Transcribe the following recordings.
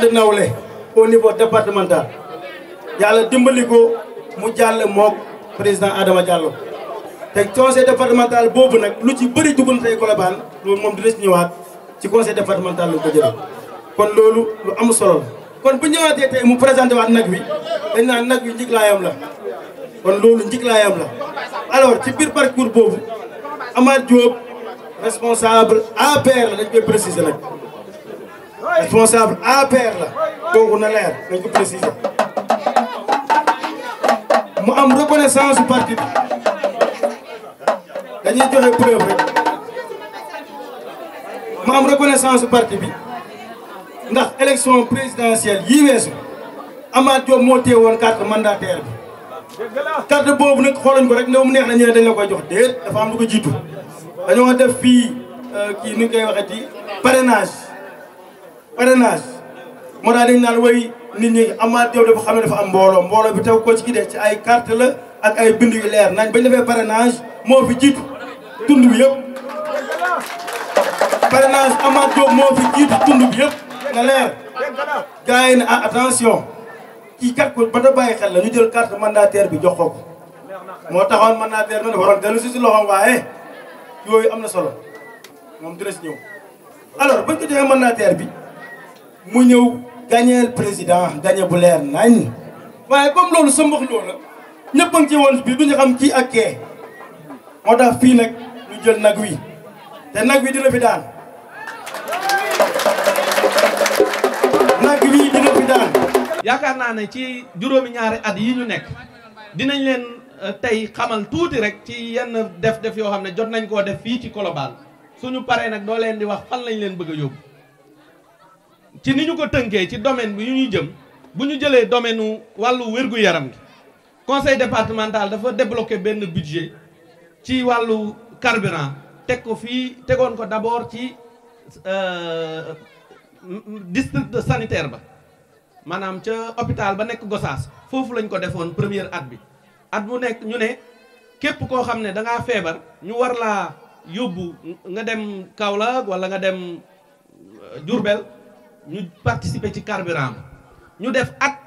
ànd nawle au niveau départemental yàlla dimbali ko mu jàll mook président Adama Diallo te conseil départemental boobu nag lu ci bëri dugg na tey Colobane loolu moom dina ci ñëwaat ci conseil départemental lu ko jëlee kon loolu lu am solo la kon bu ñëwaatee tey mu présenté waat nag wi dañ naan nag wi njiglaayam la kon loolu njiglaayam la alors ci biir parcours boobu Amath Diop responsable APR la dañ koy préciser nag responsable APR la kooku na leer dañ ko préciser mu am reconnaissance su parti bi dañuy joxe preuve rek mu am reconnaissance su parti bi ndax élection présidentielle yii weesu Amath Diop moo téye woon carte mandataire bi carte boobu nag xoolañ ko rek ne mu neex na ñu ne dañ la koy jox déet dafa am lu ko jiitu dañoo def fii kii nu ñu koy waxati parrainage moo tax dañ naan way nit ñi Amath Diop dafa xam ne dafa am mbooloo bi taw ko ci ki def ci ay carte la ak ay bind yu leer nañ bañ defee parrainage moo fi jiitu tund bi yëpp parrainage Amath Diop moo fi jiitu tund bi yëpp na leer gars yi ne attention kii kat ko ba da bàyyi xel la ñu jël carte mandataire bi jox ko moo taxoon mandataire noonu dafa waroon dellu si loxoom waaye yooyu am na solo moom dina si ñëw alors bañ ko joxee mandataire bi mu ñëw gagné président gagné bu leer nañ waaye comme loolu sa mbox loolu la ñëpp a ngi ci woon bi duñu xam kii ak kee moo tax fii nag ñu jël nag wi te nag wi dina fi daan nag wi dina fi daan yaakaar naa ne ci juróomi ñaari at yi ñu nekk dinañ leen tey xamal tuuti rek ci yenn def yoo xam ne jot nañ koo def fii ci Colobane suñu paree nag doo leen di wax fan lañ leen bëgg a yóbbu ci ni ñu ko tënkee ci domaine bi yu ñuy jëm bu ñu jëlee domaine u wàllu wér-gu-yaram gi conseil départemental dafa débloqué benn budget ci wàllu carburant teg ko fii tegoon ko d'abord ci district sanitaire ba maanaam ca hôpital ba nekk Gossas foofu lañ ko defoon première at bi at bu nekk ñu ne képp koo xam ne da ngaa feebar ñu war laa yóbbu nga dem Kaolack wala nga dem Diourbel ñu participer ci carburant ñu def at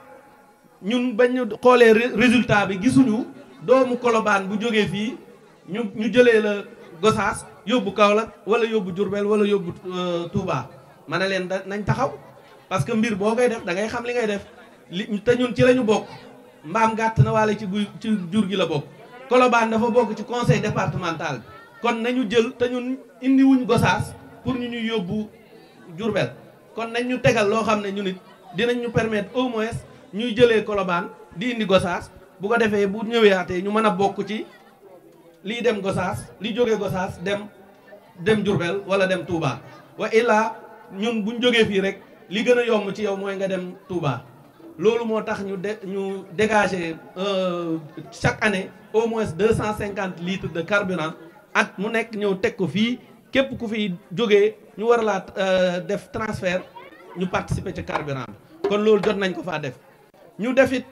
ñun bañ ñu xoolee résultat bi gisuñu doomu Colobane bu jógee fii ñu jëlee la Gossas yóbbu Kaolack wala yóbbu Diourbel wala yóbbu Touba ma ne leen nañ taxaw parce que mbir boo koy def da ngay xam li ngay def te ñun ci la ñu bokk mbaam gàtt na wala ci jur gi la bokk Colobane dafa bokk ci conseil départemental bi kon nañu jël te ñun indi wuñ Gossas pour ñu ñuy yóbbu Diourbel kon nañ ñu tegal loo xam ne ñu nit dinañ ñu permettre au moins ñuy jëlee Colobane di indi Gossas bu ko defee bu ñëweatee ñu mën a bokk ci lii dem Gossas li jógee Gossas dem Diourbel wala dem Touba wa illaa ñun buñ jógee fii rek li gën a yomb ci yow mooy nga dem Touba loolu moo tax ñu dégager chaque année au moins 250 litres de carburant at mu nekk ñëw teg ko fii képp ku fi jógee ñu war laa def transfert ñu participer ci carburant bi kon loolu jot nañ ko faa def ñu def it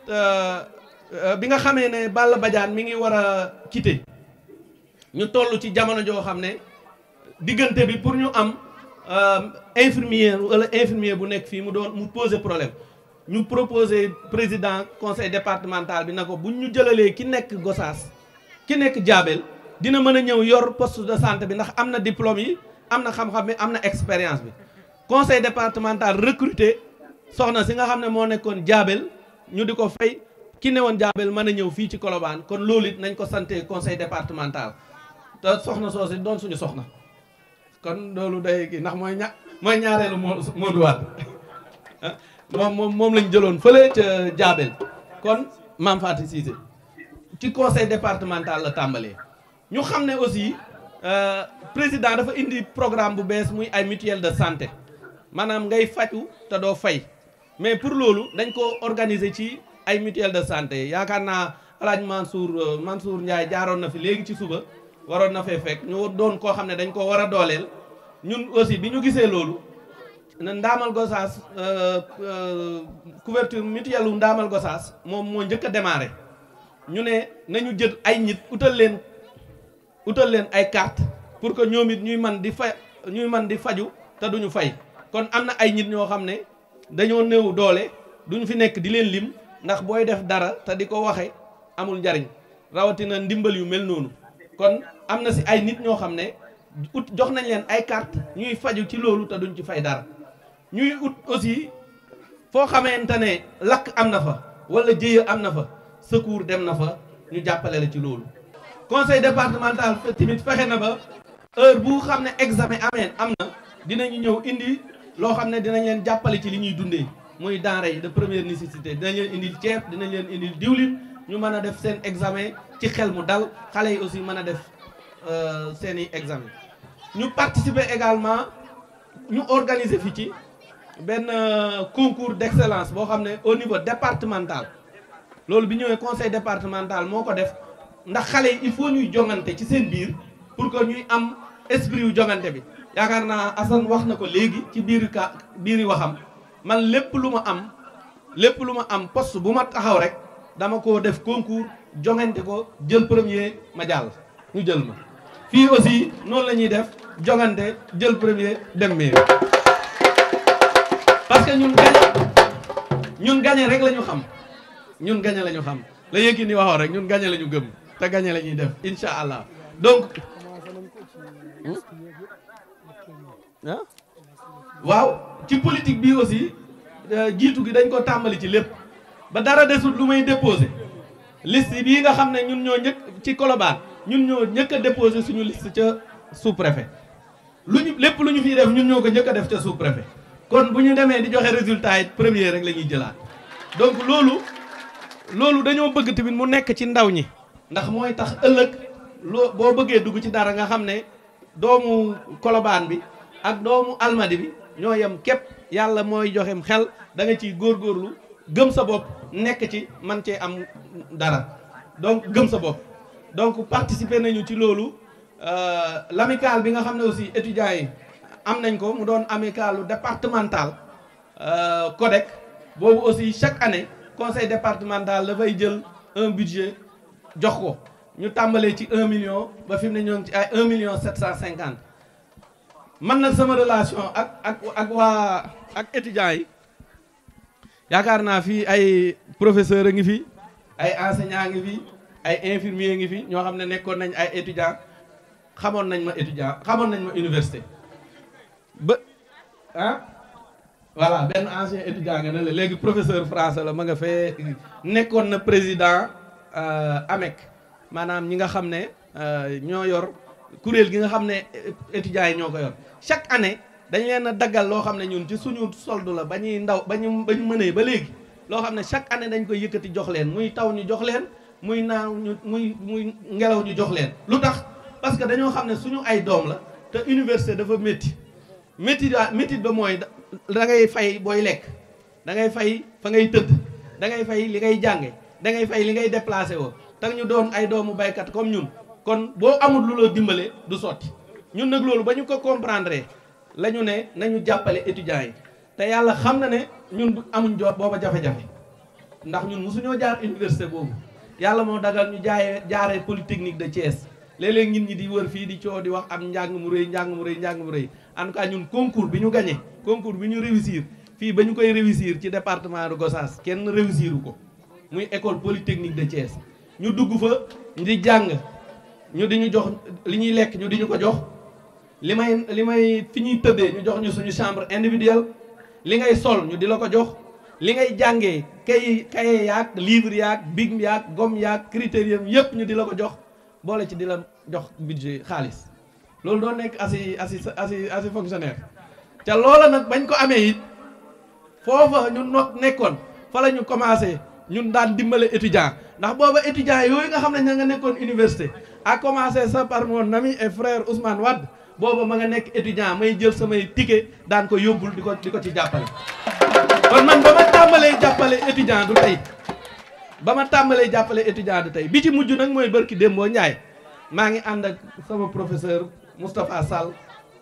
bi nga xamee ne Balla Badiane mi ngi war a quitter ñu toll ci jamono joo xam ne diggante bi pour ñu am infirmier wala infirmier bu nekk fii mu poser problème ñu proposer président conseil départemental bi na ko bu ñu jëlalee ki nekk Gossas ki nekk Diabel dina mën a ñëw yor poste de santé bi ndax am na diplôme yi am na xam-xam bi am na expérience bi conseil départemental recruter soxna si nga xam ne moo nekkoon Diabel ñu di ko fay ki ne woon Diabel mën a ñëw fii ci Colobane kon loolu it nañ ko santé conseil départemental te soxna soosi doon suñu soxna kon loolu day kii ndax mooy ñaareelu Modou Wade moom lañ jëloon fële ca Diabel kon Mame Faty Cissé ci conseil départemental la tàmbalee ñu xam ne aussi président dafa indi programme bu bees muy ay mutuelle de santé maanaam ngay faju te doo fay mais pour loolu dañ ko organiser ci ay mutuelle de santé yaakaar naa alaaj Mansour Ndiaye jaaroon na fi léegi ci suba waroon na fee fekk ñu doon koo xam ne dañ ko war a dooleel ñun aussi bi ñu gisee loolu Ndaamal Gossas couverture mutuelle u Ndaamal Gossas moom moo njëkk a démarré ñu ne nañu jël ay nit utal leen ay carte pour que ñoom it ñuy man di faju te duñu fay kon am na ay nit ñoo xam ne dañoo néew doole duñ fi nekk di leen lim ndax booy def dara te di ko waxe amul njariñ rawatina ndimbal yu mel noonu kon am na si ay nit ñoo xam ne ut jox nañ leen ay carte ñuy faju ci loolu te duñ ci fay dara ñuy ut aussi foo xamante ne lakk am na fa wala jëye am na fa secours dem na fa ñu jàppale la ci loolu. conseil départemental tamit fexe na ba heure bu xam ne examen am na dinañu ñëw indi loo xam ne dinañ leen jàppale ci li ñuy dundee muy denrée yi de première nécessité dinañ leen indil ceeb dinañ leen indil diwlin ñu mën a def seen examen ci xel mu dal xale yi aussi mën a def seeni examen. ñu participer également ñu organiser fi ci benn concours d'excellence boo xam ne au niveau départemental loolu bi ñëwee conseil départemental moo ko def ndax xale yi il faut ñuy jongante ci seen biir pour que ñuy am esprit yu jongante bi yaakaar naa Assane wax na ko léegi ci biiri waxam man lépp lu ma am poste bu ma taxaw rek dama ko def concours jongante ko jël premier ma jàll ñu jël ma fii aussi noonu la ñuy def jongante jël premier dem mairie parce que ñun gagné rek la ñu xam ñun gagné la ñu xam la Yékini waxoon rek ñun gagné la ñu gëm te gagné la ñuy def incha allah donc waaw ci politique bi aussi jiitu gi dañ ko tàmbali ci lépp ba dara desut lu may déposé liste bii nga xam ne ñun ñoo njëkk ci Colobane ñun ñoo njëkk a déposé suñu liste ca sous-préfet lépp lu ñu fiy def ñun ñoo ko njëkk a def ca sous-préfet kon bu ñu demee di joxe résultat yi premier rek la ñuy jëlaat donc loolu dañoo bëgg tamit mu nekk ci ndaw ñi ndax mooy tax ëllëg boo bëggee dugg ci dara nga xam ne doomu Colobane bi ak doomu Almadi bi ñoo yem képp yàlla mooy joxem xel da nga ciy góorgóorlu gëm sa bopp nekk ci man cee am dara donc gëm sa bopp donc participer nañu ci loolu l'amicale bi nga xam ne aussi étudiants yi am nañ ko mu doon amicalu départemental CODEC boobu aussi chaque année conseil départemental dafay jël un budget jox ko ñu tàmbalee ci 1 million ba fi mu ne ñoo ngi ci ay 1,750,000 man nag sama relation ak étudiants yi yaakaar naa fii ay professeur a ngi fi ay enseignant ngi fi ay infirmier ngi fi ñoo xam ne nekkoon nañ ay étudiants xamoon nañ ma université ba voilà benn ancien étudiant nga ne la léegi professeur français la ma nga fee nekkoon na président AMEC maanaam ñi nga xam ne ñoo yor kuréel gi nga xam ne étudiants yi ñoo ko yor chaque année dañ leen a daggal loo xam ne ñun ci suñu solde la ba ñuy ndaw ba ñu mënee ba léegi loo xam ne chaque année dañ koy yëkkati jox leen muy taw ñu jox leen muy naaw ñu muy ngelaw ñu jox leen lu tax parce que dañoo xam ne suñu ay doom la te université dafa métti ba mooy da ngay fay booy lekk da ngay fay fa ngay tëdd da ngay fay li ngay jànge da ngay fay li ngay déplacé woo te ñu doon ay doomu baykat comme ñun kon boo amul lu la dimbale du sotti ñun nag loolu ba ñu ko comprendre la ñu ne nañu jàppale étudiants yi te yàlla xam na ne ñun amuñ jot booba jafe-jafe ndax ñun mosuñoo jaar université boobu yàlla moo dagal ñu jaaree polytechnique de Thiès léeg-léeg nit ñi di wër fii di coow di wax am njàng mu rëy en tout cas ñun concours bi ñu gagné concours bi ñu réussir fii ba ñu koy réussir ci département de Gossas kenn réussiru ko muy école polytechnique de Thiès ñu dugg fa di jàng ñu di ñu jox li ñuy lekk ñu di ñu ko jox li may fi ñuy tëddee ñu jox ñu suñu chambre individuelle li ngay sol ñu di la ko jox li ngay jàngee kaye yaag livre yaag big yaag gomme yaag critérium yëpp ñu di la ko jox boole ci di la jox budget xaalis loolu doo nekk asi fonctionnaire te loola nag bañ ko amee it foofa ñun nekkoon fa la ñu commencé ñun daan dimbale étudiant ndax booba étudiant yooyu nga xam ne ña nga nekkoon université a commencé ça par mon ami et frère Ousmane Wade booba ma nga nekk étudiant may jël samay ticket daan ko yóbbul di ko ci jàppale kon man ba ma tàmbalee jàppale étudiant du tey bi ci mujj nag mooy barki Dembo Ndiaye maa ngi ànd ak sama professeur Moustapha Sall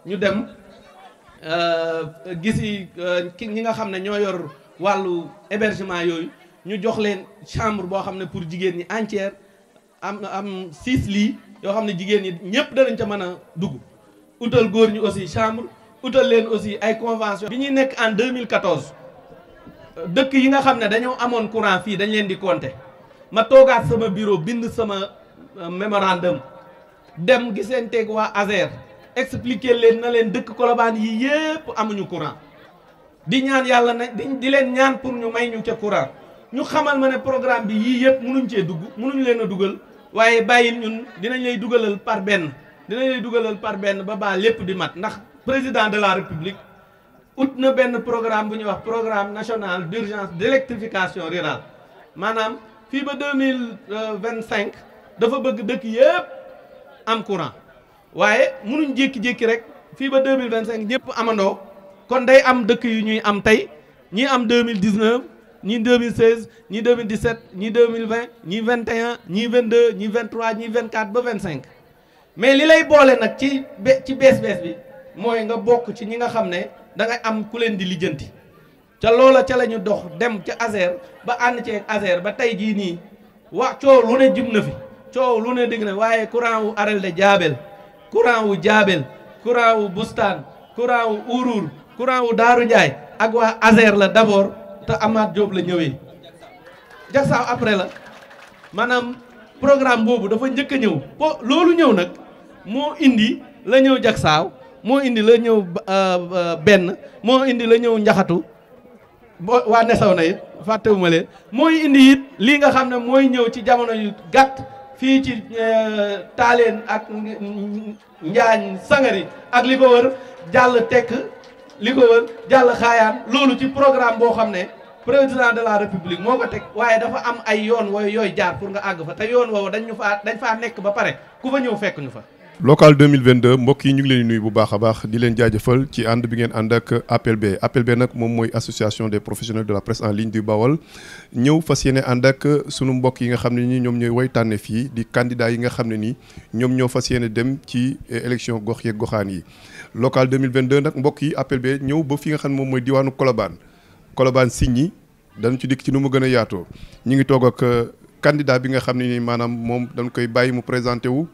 ñu dem gisi ñi nga xam ne ñoo yor wàllu hébergement yooyu ñu jox leen chambre boo xam ne pour jigéen ñi entière am 6 lits yoo xam ne jigéen ñi ñëpp danañ ca mën a dugg utal góor ñi aussi chambre utal leen aussi ay convention bi ñuy nekk en 2014 dëkk yi nga xam ne dañoo amoon courant fii dañ leen di compter ma toogaat sama bureau bind sama mémorandum dem gisanteeg waa ASER expliquer leen na leen dëkk Colobane yi yépp amuñu courant di ñaan yàlla na di leen ñaan pour ñu may ñu ca courant ñu xamal ma ne programme bi yii yëpp mënuñ cee dugg mënuñ leen a dugal waaye bàyyil ñun dinañ lay dugalal par benn ba baa lépp di mat ndax président de la république ut na benn programme bu ñuy wax programme national d'urgence d'électrification rurale maanaam fii ba 2025 dafa bëgg dëkk yëpp am courant waaye mënuñ jékki-jékki rek fii ba 2025 ñëpp amandoo kon day am dëkk yu ñuy am tey ñii am 2019 ñii 2016 ñii 2017 ñii 2020 ñii 21 ñii 22 ñii 23 ñii 24 ba 25 mais li lay boole nag ci bees bi mooy nga bokk ci ñi nga xam ne da ngay am ku leen di lijjanti ca loola ca la ñu dox dem ca ASER ba ànd ceeg ASER ba tey jii nii coow lu ne jub na fi coow lu ne dégg na waaye courant wu Arel de Diabel courant wu Diabel courant wu Bustaan courant wu Ourour courant wu Daaru Ndiaye ak waa ASER la d'abord te Amath Diop la ñëwee Jaksaaw après la maanaam programme boobu dafa njëkk a ñëw loolu ñëw nag moo indi la ñëw Jaksaaw moo indi la ñëw benn moo indi la ñëw njaxatu waa nesaw na it fàttewuma leen mooy indi it lii nga xam ne mooy ñëw ci jamono yu gàtt fii ci Taaleen ak Njaañ Sangari ak li ko wër jàll tekk li ko wër jàll xaayaan loolu ci programme boo xam ne président de la république moo ko teg waaye dafa am ay yoon yooyu jaar pour nga àgg fa te yoon woowu dañ faa nekk ba pare ku fa ñëw fekk ñu fa. local 2022 mbokk yi ñu ngi leen di nuyu bu baax a baax di leen jaajëfal ci ànd bi ngeen ànd ak APLB nag moom mooy association des professionnels de la presse en ligne du Bawol ñëw fas yéene ànd ak sunu mbokk yi nga xam ne ni ñoom ñooy way tànne fii di candidat yi nga xam ne ni ñoom ñoo fas yéene dem ci élection gox yeeg goxaan yi. local 2022 nag mbokk yi APLB ñëw ba fi nga xam ne moom mooy diwaanu Colobane Signy dañ ci dikk ci nu mu gën a yaatoo ñu ngi toog ak candidat bi nga xam ne ni maanaam moom dañ koy bàyyi mu présenté wu.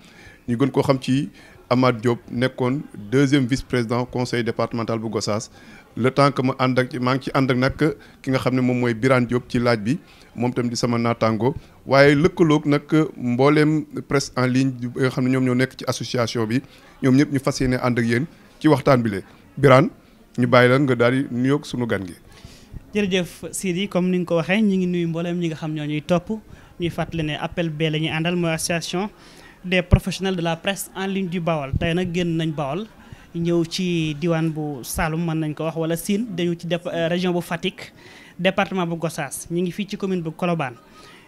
ñu gën koo xam ci Amath Diop nekkoon 2e vice-président conseil départemental bu Gossas le temps que maa ngi ci ànd ak nag ki nga xam ne moom mooy Birane Diop ci laaj bi moom tam di sama naataango waaye lëkkaloog nag mbooleem presse en ligne bi nga xam ne ñoom ñoo nekk ci association bi ñoom ñëpp ñu fas yéene ànd ak yéen ci waxtaan bi le Birane ñu bàyyi la nga daal di nuyoog sunu gan gi. jërëjëf Sidi comme ni nga ko waxee ñu ngi nuyu mbooleem ñi nga xam ñoo ñuy topp ñuy fàttali ne APLB la ñuy àndal mooy association des professionnels de la presse en ligne du Bawol tey nag génn nañ Bawol ñëw ci diwaan bu Saloum mën nañ ko wax wala Sine dañu ci région bu Fatick département bu Gossas ñi ngi fii ci commune bu Colobane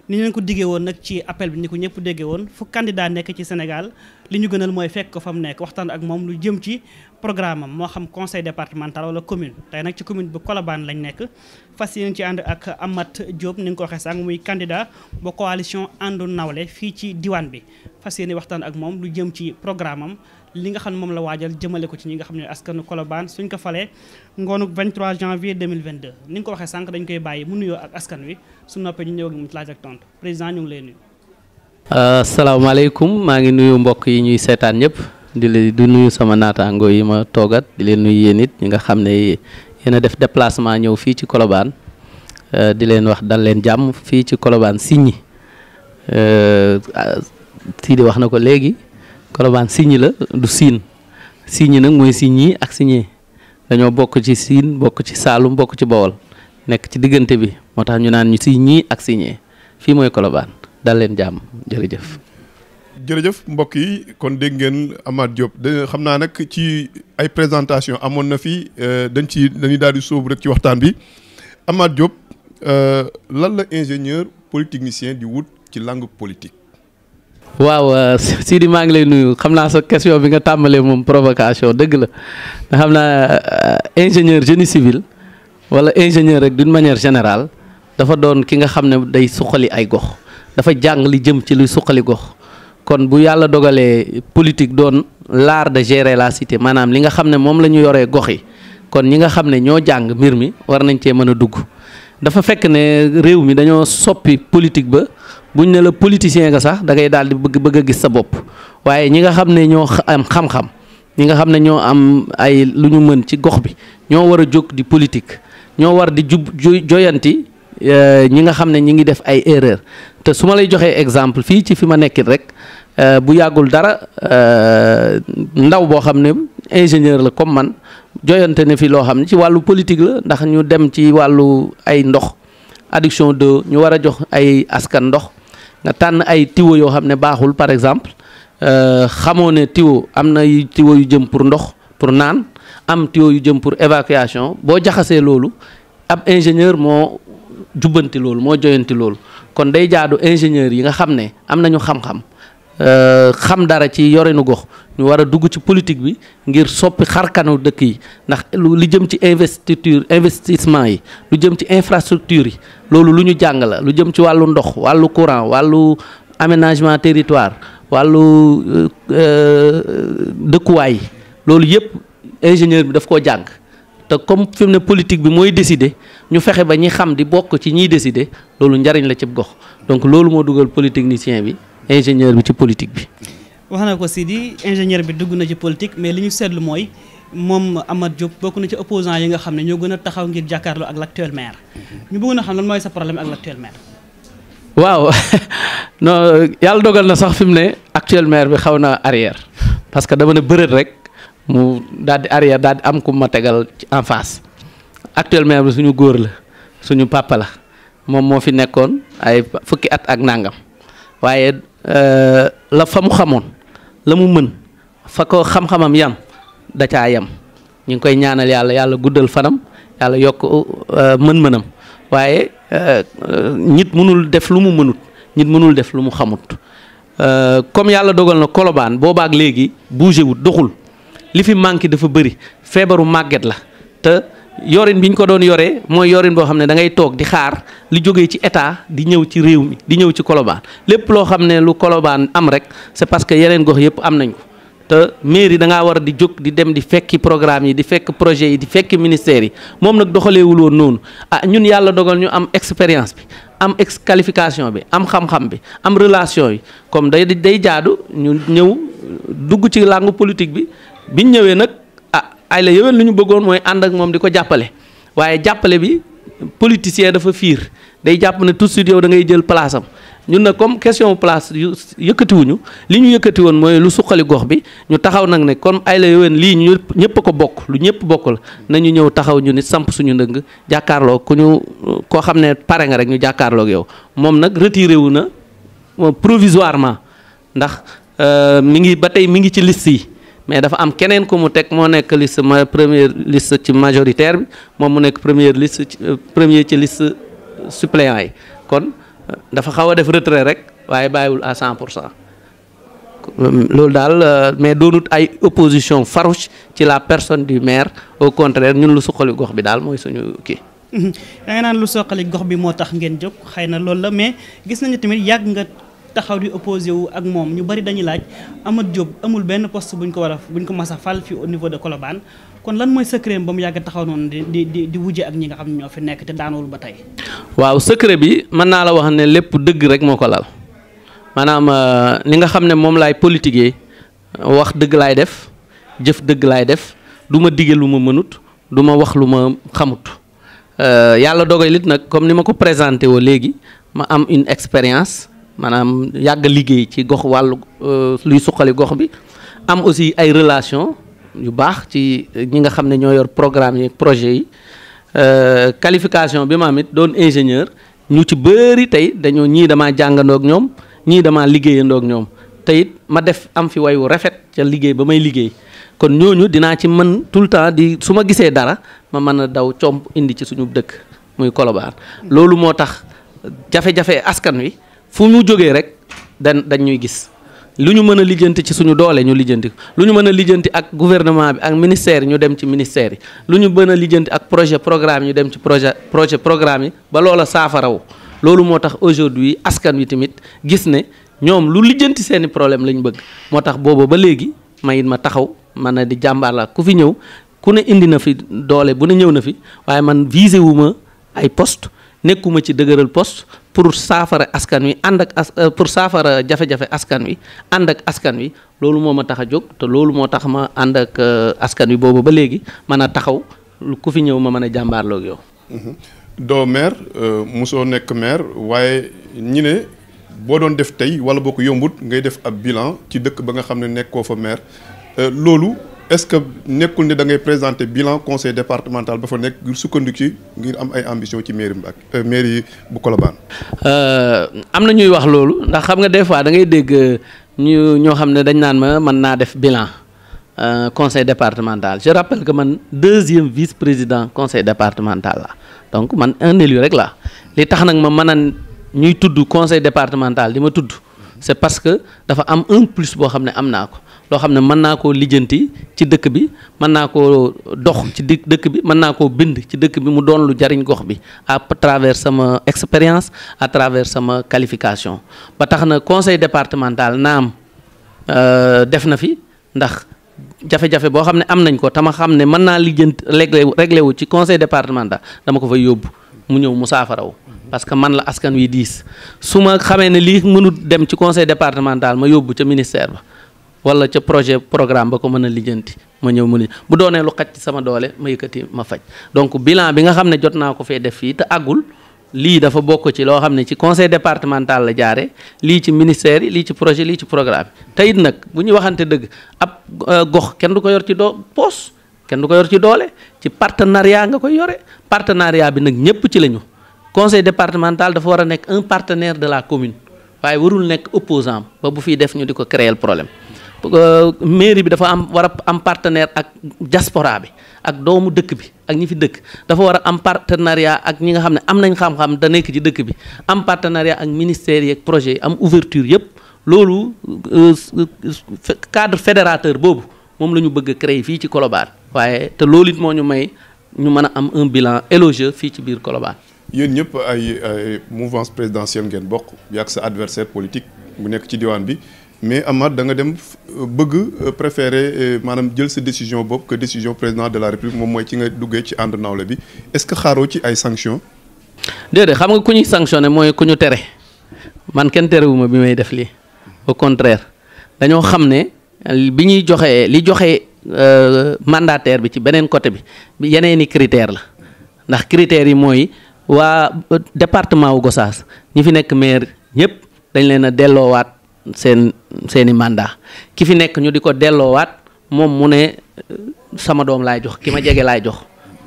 ni ñu leen ko diggee woon nag ci appel bi ni ko ñëpp déggee woon fu candidat nekk ci Sénégal li ñu gënal mooy fekk ko fa mu nekk waxtaan ak moom lu jëm ci programme am moo xam conseil départemental wala commune tey nag ci commune bu Colobane lañ nekk fas yéene ci ànd ak Amath Diop ni nga ko waxee sànq muy candidat ba coalition àndu nawle fii ci diwaan bi fas yéene waxtaan ak moom lu jëm ci programme am li nga xam ne moom la waajal jëmale ko ci ñi nga xam ne askanu Colobane suñ ko falee ngoonu 23 janvier 2022 ni nga ko waxee sànq dañ koy bàyyi mu nuyoo ak askan wi su noppee ñu ñëw ak mu laaj ak tontu président ñu ngi lay nuyu. asalaamaaleykum maa ngi nuyu mbokk yi ñuy seetaan ñëpp di nuyu sama naataango yi ma toogat di leen nuyu yéen it ñi nga xam ne yéen a def déplacement ñëw fii ci Colobane di leen wax dal leen jàmm fii ci Colobane Signy Sidi wax na ko léegi Colobane Signy la du Sine Signy nag mooy Signy ak Signé dañoo bokk ci Sine bokk ci Saloum bokk ci Bawol nekk ci diggante bi moo tax ñu naan ñu Signy ak Signé fii mooy Colobane dal leen jàmm jërëjëf. jërëjëf mbokk yi kon dégg ngeen Amath Diop xam naa nag ci ay présentation amoon na fi dañuy daal di sóobu rek ci waxtaan bi Amath Diop lan la ingénieur polytechnicien di wut ci langue politique. waaw Sidi maa ngi lay nuyu xam naa sa question bi nga tàmbalee moom provocation dëgg la nga xam naa ingénieur génie civil wala ingénieur rek d'une manière générale dafa doon ki nga xam ne day suqali ay gox dafa jàng li jëm ci luy suqali gox kon bu yàlla dogalee politique doon l'art de gérer la cité maanaam li nga xam ne moom la ñu yoree gox yi kon ñi nga xam ne ñoo jàng mbir mi war nañ cee mën a dugg dafa fekk ne réew mi dañoo soppi politique ba buñ ne la politicien nga sax da ngay daal di bëgg a gis sa bopp waaye ñi nga xam ne ñoo am xam-xam ñi nga xam ne ñoo am ay lu ñu mën ci gox bi ñoo war a jóg di politique ñoo war di joyanti ñi nga xam ne ñi ngi def ay erreur te su ma lay joxee exemple fii ci fi ma nekkit rek bu yàggul dara ndaw boo xam ne ingénieur la comme man joyante ne fi loo xam ne ci wàllu politique la ndax ñu dem ci wàllu ay ndox adduction d'eau ñu war a jox ay askan ndox nga tànn ay tuyau yoo xam ne baaxul par exemple xamoo ne tuyau am na tuyau yu jëm pour ndox pour naan am tuyau yu jëm pour évacuation boo jaxasee loolu ab ingénieur moo jubbanti loolu moo joyanti loolu kon day jaadu ingénieur yi nga xam ne am nañu xam-xam xam dara ci yorinu gox ñu war a dugg ci politique bi ngir soppi xarkanu dëkk yi ndax li jëm ci investissement yi lu jëm ci infrastructure yi loolu lu ñu jàng la lu jëm ci wàllu ndox wàllu courant wàllu aménagement territoire wàllu dëkkuwaay loolu yëpp ingénieur bi daf koo jàng te comme fi mu ne politique bi mooy décider ñu fexe ba ñi xam di bokk ci ñiy décider loolu njariñ la ci gox donc loolu moo dugal polytechnicien bi ingénieur bi ci politique bi. wax na ko Sidi ingénieur bi dugg na ci politique mais li ñu seetlu mooy moom Amath Diop bokk na ci opposant yi nga xam ne ñoo gën a taxaw ngir jàkkaarloo ak l'actuel maire ñu bëgg na xam lan mooy sa problème ak l'actuel maire. waaw non yàlla dogal na sax fi mu ne actuel maire bi xaw na arrière parce que dama ne bërët rek mu daal di arrière daal di am ku ma tegal ci en face actuel maire bi suñu góor la suñu papa la moom moo fi nekkoon ay fukki at ak nangam waaye la fa mu xamoon la mu mën fa ko xam-xamam yam da caa yam ñu ngi koy ñaanal yàlla guddal fanam yàlla yokk mën-mënam waaye nit mënul def lu mu mënut nit mënul def lu mu xamut comme yàlla dogal na Colobane boobaak léegi bougé wut doxul li fi manqué dafa bëri feebaru màgget la te yorin bi ñu ko doon yoree mooy yorin boo xam ne da ngay toog di xaar li jógee ci état di ñëw ci réew mi di ñëw ci Colobane lépp loo xam ne lu Colobane am rek c'est parce que yeneen gox yëpp am nañ ko te mairie da ngaa war a di jóg di dem di fekki programme yi di fekk projet yi di fekki ministères yi moom nag doxaleewul woon noonu ñun yàlla dogal ñu am expérience bi am qualification bi am xam-xam bi am relation yi comme day jaadu ñu ñëw dugg ci langue politique bi biñ ñëwee nag ay la yowén lu ñu bëggoon mooy ànd ak moom di ko jàppale waaye jàppale bi politicien dafa fiir day jàpp ne tout de suite yow da ngay jël place am ñun nag comme question place yu yëkkatiwuñu li ñu yëkkati woon mooy lu suqali gox bi ñu taxaw nag ne comme ay la yowén lii ñu ñëpp a ko bokk lu ñëpp bokk la nañu ñëw taxaw ñu nit samp suñu ndëng jàkkaarloo koo xam ne pare nga rek ñu jàkkaarloog yow moom nag retiré wu na provisoirement ndax mi ngi ba tey mi ngi ci liste yi mais dafa am keneen ku mu teg moo nekk liste première liste ci majoritaire bi moom mu nekk premier ci liste suppléant yi kon dafa xaw a def retrait rek waaye bàyyiwul à 100% loolu daal mais doonut ay opposition farouche ci la personne du maire au contraire ñun lu suqali gox bi daal mooy suñu kii. da nga naan lu suqali gox bi moo tax ngeen jóg xëy na loolu la mais gis nañu tamit yàgg nga taxaw di opposé wu ak moom ñu bari dañuy laaj Amath Diop amul benn poste buñ ko mas a fal fii au niveau de Colobane kon lan mooy secret ba mu yàgg taxaw noonu di wujje ak ñi nga xam ne ñoo fi nekk te daanul ba tey. waaw secret bi mën naa la wax ne lépp dëgg rek moo ko lal maanaam li nga xam ne moom laay politiquer wax dëgg laay def jëf dëgg laay def du ma dige lu ma mënut du ma wax lu ma xamut yàlla dogal it nag comme ni ma ko présenté woo léegi ma am une expérience. maanaam yàgg liggéey ci gox wàllu luy suqali gox bi am aussi ay relation yu baax ci ñi nga xam ne ñoo yor programme yi projet yi qualification bi ma am it doon ingénieur ñu ci bëri tey dañoo ñii damaa jàngandoo ak ñoom ñii damaa liggéeyandoo ak ñoom te it ma def am fi wayu rafet ca liggéey ba may liggéey kon ñooñu dinaa ci mën tout le temps di su ma gisee dara ma mën a daw comp indi ci suñu dëkk muy Colobane loolu moo tax jafe-jafe askan wi fu mu jógee rek dañ ñuy gis lu ñu mën a lijjanti ci suñu doole ñu lijjanti lu ñu mën a lijjanti ak gouvernement bi ak ministère yi ñu dem ci ministère yi lu ñu mën a lijjanti ak projet programme ñu dem ci projet programme yi ba loola saafaraw loolu moo tax aujourd'hui askan wi tamit gis ne ñoom lu lijjanti seeni problème lañ bëgg moo tax boobu ba léegi mayit ma taxaw man na di jàmbaar la ku fi ñëw ku ne indi na fi doole bu ne ñëw na fi waaye man visé wu ma ay poste nekkuma ci dëgëral poste pour saafara askan wi ànd ak pour saafara jafe-jafe askan wi ànd ak askan wi loolu moo ma tax a jóg te loolu moo tax ma ànd ak askan wi boobu ba léegi mën a taxaw ku fi ñëw ma mën a jàmbaarloog yow. doo maire mosoo nekk maire waaye ñi ne boo doon def tey wala boo ko yombut ngay def ab bilan ci dëkk ba nga xam ne nekkoo fa maire loolu est-ce que nekkul ne da ngay présenter bilan conseil départemental ba fa nekk ngir sukkandiku ci ngir am ay ambition ci mairie Mbacké mairie bu Colobane. am na ñuy wax loolu ndax xam nga des fois da ngay dégg ñoo xam ne dañ naan ma mën naa def bilan conseil départemental je rappelle que man 2e vice-président conseil départemental la donc man un élu rek la li tax nag ma mën a ñuy tudd conseil départemental di ma tudd c'est parce que dafa am un plus boo xam ne am naa ko loo xam ne mën naa koo lijjanti ci dëkk bi mën naa koo dox ci dëkk bi mën naa koo bind ci dëkk bi mu doon lu jariñ gox bi à travers sama expérience à travers sama qualification ba tax na conseil départemental naam def na fi ndax jafe-jafe boo xam ne am nañ ko tama xam ne mën naa lijjanti réglé wu ci conseil départemental dama ko fay yóbbu mu ñëw mu saafaraw parce que man la askan wi diis su ma xamee ne lii mënut dem ci conseil départemental ma yóbbu ca ministère ba wala ca projet programme ba ko mën a lijjanti ma ñëw mu ni bu doonee lu xaj ci sama doole ma yëkkati ma faj donc bilan bi nga xam ne jot naa ko fee def fii te àggul lii dafa bokk ci loo xam ne ci conseil départemental la jaare lii ci ministère yi lii ci projet lii ci programme te it nag bu ñu waxante dëgg ab gox kenn du ko yor ci poos kenn du ko yor ci doole ci partenariat nga koy yore partenariat bi nag ñëpp ci lañu conseil départemental dafa war a nekk un partenaire de la commune waaye warul nekk opposant ba bu fiy def ñu di ko créer problème mairie bi dafa war a am partenaire ak diaspora bi ak doomu dëkk bi ak ñi fi dëkk dafa war a am partenariat ak ñi nga xam ne am nañ xam-xam da nekk ci dëkk bi am partenariat ak ministères yi ak projet yi am ouverture yëpp loolu cadre fédérateur boobu moom la ñu bëgg a créer fii ci Colobane waaye te loolu it moo ñu may ñu mën a am un bilan élogieux fii ci biir Colobane. yéen ñëpp ay mouvance présidentielle ngeen bokk yàgg sa adversaire politique bu nekk ci diwaan bi mais Amath da nga dem bëgg préférer maanaam jël sa décision boobu que décision président de la république moom mooy ci nga duggee ci ànd nawle bi est-ce que xaaroo ci ay sanctions. déedéet xam nga ku ñuy sanctionné mooy ku ñu tere man kenn terewuma bi may def lii au contraire dañoo xam ne bi ñuy joxe li joxe mandataire bi ci beneen côté bi yeneeni critère la ndax critères yi mooy waa département wu Gossas ñi fi nekk maire ñëpp dañ leen a delloowaat seeni mandat ki fi nekk ñu di ko delloowaat moom mu ne sama doom laay jox ki ma jege laay jox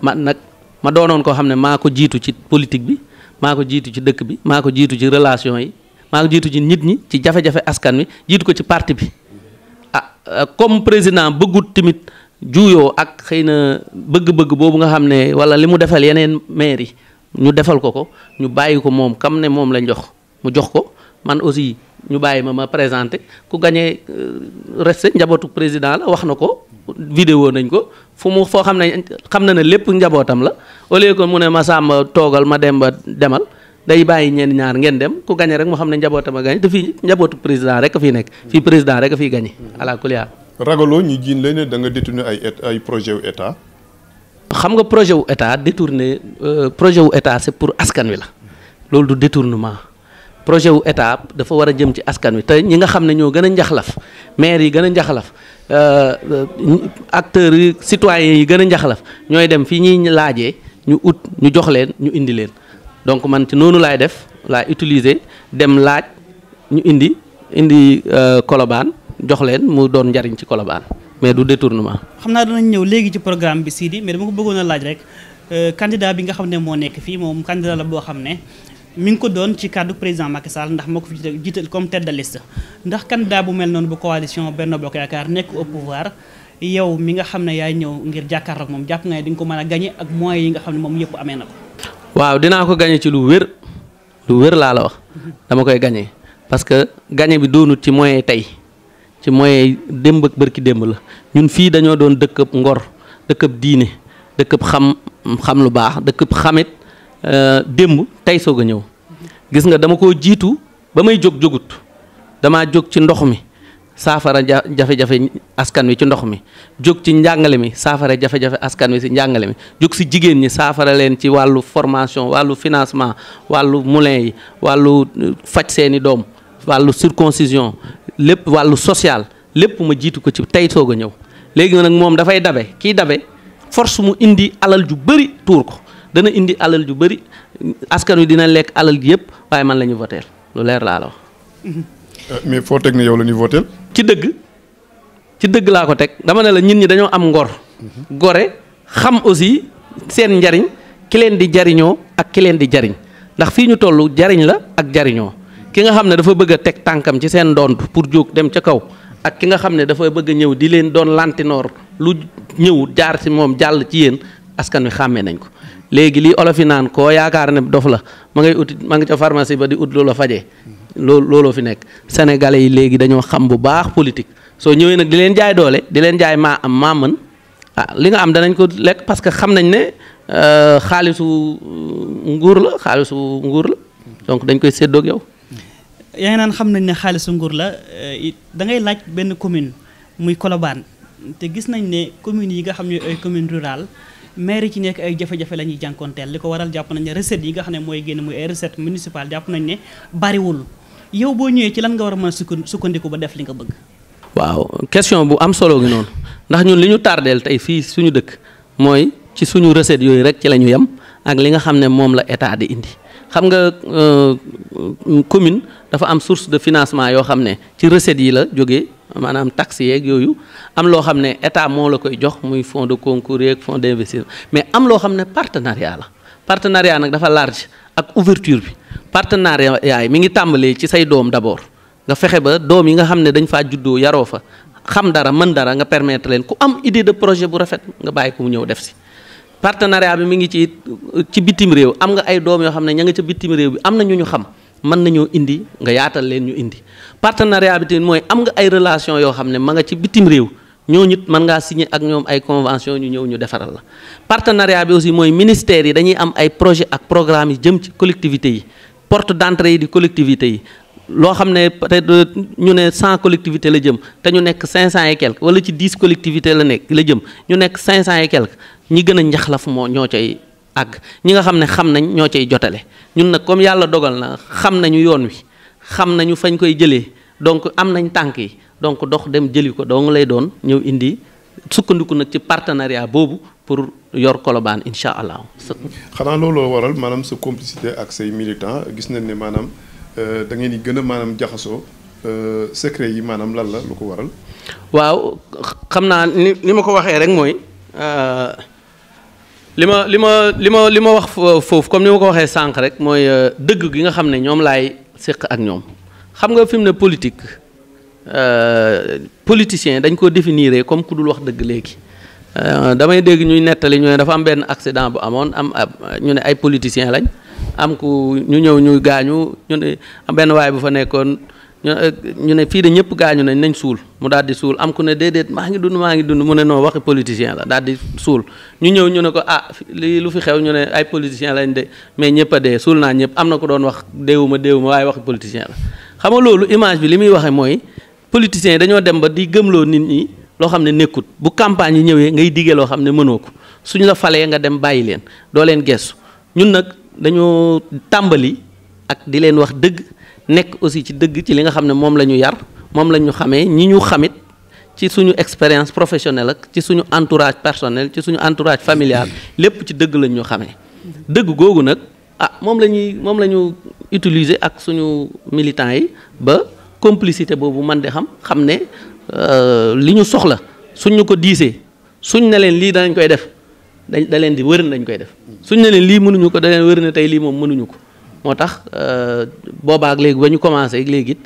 man nag ma doonoon koo xam ne maa ko jiitu ci politique bi maa ko jiitu ci dëkk bi maa ko jiitu ci relation yi maa ko jiitu ci nit ñi ci jafe-jafe askan wi jiitu ko ci parti bi comme président bëggut tamit juuyoo ak xëy na bëgg-bëgg boobu nga xam ne wala li mu defal yeneen maire yi ñu defal ko ñu bàyyi ko moom kam ne moom lañ jox mu jox ko man aussi ñu bàyyi ma présenté ku gagné resté njabootu président la wax na ko vidéo nañ ko foo xam na ne lépp njabootam la au lieu que mu ne ma sàmba toogal ma dem ba demal day bàyyi ñeen ñaar ngeen dem ku gagné rek mu xam ne njabootam a gagné te fii njabootu président rek a fiy nekk fii président rek a fiy gagné ala kulli haal. ragaloo ñu jiin la ne da nga détourné ay projet wu état. xam nga projet wu état détourné projet wu état c'est pour askan wi la loolu du détournement projet wu état dafa war a jëm ci askan wi te ñi nga xam ne ñoo gën a njaxlaf maire yi gën a njaxlaf acteurs yi citoyens yi gën a njaxlaf ñooy dem fii ñuy laajee ñu ut ñu jox leen ñu indi leen donc man ci noonu laay def laay utiliser dem laaj ñu indi Colobane jox leen mu doon njariñ ci Colobane mais du détournement. xam naa danañ ñëw léegi ci programme bi Sidi mais dama ko bëggoon a laaj rek candidat bi nga xam ne moo nekk fii moom candidat la boo xam ne mi ngi ko doon ci cadre président Macky Sall ndax moo ko fi jiital comme tête de liste ndax candidat bu mel noonu bu coalition Benno Bokk Yaakaar nekk au pouvoir yow mi nga xam ne yaay ñëw ngir jàkkaarloo ak moom jàpp nga ne di nga ko mën a gagné ak moyens yi nga xam ne moom yëpp amee na ko. waaw dinaa ko gagné ci lu wér laa la wax dama koy gagné parce que gagné bi doonut ci moyen tey ci moyen démb ak bërki démb la ñun fii dañoo doon dëkkab ngor dëkkab diine dëkkab xam lu baax dëkkab xamit démb tey soog a ñëw gis nga dama koo jiitu ba may jógut damaa jóg ci ndox mi saafara jafe-jafe askan wi ci ndox mi jóg ci njàngale mi saafara jafe-jafe askan wi ci njàngale mi jóg ci jigéen ñi saafara leen ci wàllu formation wàllu financement wàllu moulin yi wàllu faj seeni doom wàllu circoncision lépp wàllu social lépp ma jiitu ko ci tey soog a ñëw léegi nag moom dafay dabe kii dabe force mu indi alal ju bëri tuur ko dana indi alal ju bëri askan wi dina lekk alal gi yëpp waaye man la ñu voteel lu leer laa la wax. mais foo teg ne yow la ñuy voteel. ci dëgg laa ko teg dama ne la nit ñi dañoo am ngor. gore xam aussi seen njariñ ki leen di jariñoo ak ki leen di jariñ ndax fii ñu toll jariñ la ak jariñoo ki nga xam ne dafa bëgg a teg tànkam ci seen ndond pour jóg dem ca kaw ak ki nga xam ne dafa bëgg a ñëw di leen doon lantinoor lu ñëw jaar ci moom jàll ci yéen askan wi xàmmee nañ ko. léegi lii olof yi naan koo yaakaar ne dof la ma ngay uti ma nga ca pharmacie ba di ut loola fajee looloo fi nekk sénégalais yi léegi dañoo xam bu baax politique soo ñëwee nag di leen jaay doole di leen jaay maa am maa mën li nga am danañ ko lekk parce que xam nañ ne xaalisu nguur la donc dañ koy séddoog yow. yaa ngi naan xam nañ ne xaalisu nguur la da ngay laaj benn commune muy Colobane te gis nañ ne communes yi nga xam ne ay commune rurale maire yi ci nekk ay jafe-jafe la ñuy jànkoonteel li ko waral jàpp nañ ne recettes yi nga xam ne mooy génn muy ay recettes municipales jàpp nañ ne bariwul yow boo ñëwee ci lan nga war a mën a sukkandiku ba def li nga bëgg. waaw question bu am solo gi noonu ndax ñun li ñu tardeel tey fii suñu dëkk mooy ci suñu recettes yooyu rek ci la ñu yem ak li nga xam ne moom la état di indi xam nga commune dafa am source de financement yoo xam ne ci recettes yi la jógee maanaam taxes yeeg yooyu am loo xam ne état moo la koy jox muy fonds de concours yeeg fonds d'investissement mais am loo xam ne partenariat la partenariat nag dafa large ak ouverture bi partenariat yaay mi ngi tàmbalee ci say doom d'abord nga fexe ba doom yi nga xam ne dañ faa juddoo yaroo fa xam dara mën dara nga permettre leen ku am idée de projet bu rafet nga bàyyi ko mu ñëw def si partenariat bi mi ngi ci bitim réew am nga ay doom yoo xam ne ña nga ca bitim réew bi am na ñu xam mën nañoo indi nga yaatal leen ñu indi partenariat bi tamit mooy am nga ay relation yoo xam ne ma nga ci bitim réew ñoo ñit mën ngaa signer ak ñoom ay convention ñu ñëw ñu defaral la partenariat bi aussi mooy ministères yi dañuy am ay projet ak programme yi jëm ci collectivités yi porte d'entrée yi di collectivités yi loo xam ne peut-être ñu ne 100 collectivités la jëm te ñu nekk 500 et quelques wala ci 10 collectivités la jëm ñu nekk 500 et quelques ñi gën a njaxlaf moo ñoo cay àgg ñi nga xam ne xam nañ ñoo cay jotale ñun nag comme yàlla dogal na xam nañu yoon wi xam nañu fañ koy jëlee donc am nañ tànk yi donc dox dem jëli ko dong lay doon ñëw indi sukkandiku nag ci partenariat boobu pour yor Colobane incha allah. xanaa looloo waral maanaam sa complicité ak say militants gis nañ ne maanaam da ngeen di gën a maanaam jaxasoo secret yi maanaam lan la lu ko waral. waaw xam naa ni ma ko waxee rek mooy. li ma wax foofu comme ni ma ko waxee sànq rek mooy dëgg gi nga xam ne ñoom laay séq ak ñoom xam nga fi mu ne politique politicien dañ ko définir comme ku dul wax dëgg léegi damay dégg ñuy nettali ñu ne dafa am benn accident bu amoon ñu ne ay politiciens lañ am ku ñu ñëw ñuy gaañu ñu ne am benn waay bu fa nekkoon ñu ne fii de ñëpp gaañu nañ suul mu daal di suul am ku ne déedéet maa ngi dund mu ne non waxi politicien la daal di suul ñu ñëw ñu ne ko lii lu fi xew ñu ne ay politicien lañ de mais ñëpp a dee suul naa ñëpp am na ko doon wax déewuma waaye waxi politicien la xam nga loolu image bi li muy waxe mooy politiciens yi dañoo dem ba di gëmloo nit ñi loo xam ne nekkut bu campagne yi ñëwee ngay diggee loo xam ne mënoo ko suñ la falee nga dem bàyyi leen doo leen gestu ñun nag dañoo tàmbali ak di leen wax dëgg nekk aussi ci dëgg ci li nga xam ne moom la ñu yar moom la ñu xamee ñi ñu xamit ci suñu expérience professionnelle ak ci suñu entourage personnel ci suñu entourage familial lépp ci dëgg lañ ñu xamee dëgg googu nag moom la ñu utiliser ak suñu militants yi ba complicité boobu man de xam ne li ñu soxla suñ ñu ko diisee suñ ne leen lii danañ koy def da leen di wër dañ koy def suñ ne leen lii mënuñu ko da leen wër ne tey lii moom mënuñu ko moo tax boobaak léegi ba ñu commencé léegi it